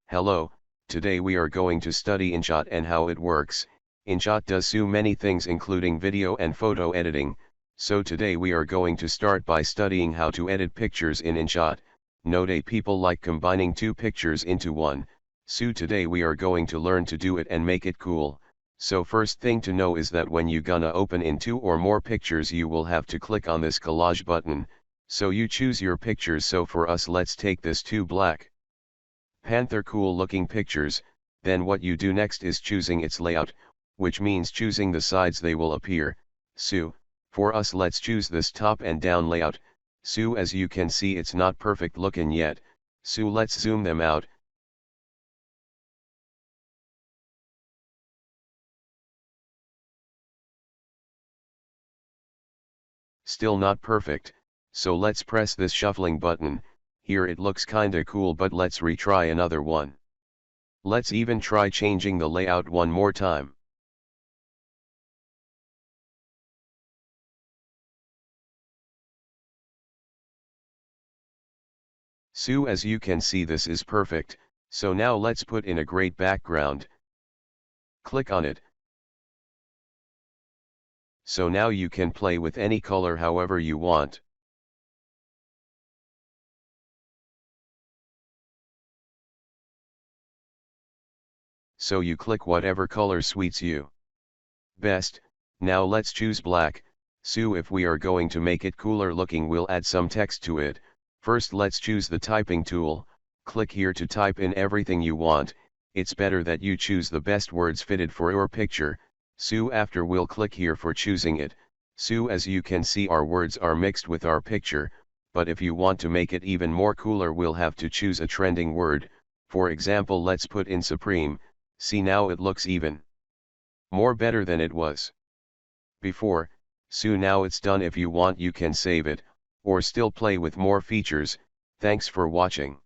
Hello, today we are going to study inshot and how it works. Inshot does so many things including video and photo editing, so today we are going to start by studying how to edit pictures in inshot. Note people like combining two pictures into one, so today we are going to learn to do it and make it cool. So first thing to know is that when you gonna open in two or more pictures you will have to click on this collage button, so you choose your pictures. So for us let's take this two black panther cool looking pictures. Then what you do next is choosing its layout, which means choosing the sides they will appear. So, for us let's choose this top and down layout. So as you can see it's not perfect looking yet, so let's zoom them out. Still not perfect, so let's press this shuffling button. Here it looks kinda cool, but let's retry another one. Let's even try changing the layout one more time. So as you can see this is perfect, so now let's put in a great background. Click on it. So now you can play with any color however you want. So you click whatever color suits you best. Now let's choose black. So if we are going to make it cooler looking we'll add some text to it. First let's choose the typing tool, click here to type in everything you want. It's better that you choose the best words fitted for your picture, so after we'll click here for choosing it. So as you can see our words are mixed with our picture, but if you want to make it even more cooler we'll have to choose a trending word. For example let's put in supreme. See now it looks even more better than it was before, so now it's done. If you want you can save it, or still play with more features. Thanks for watching.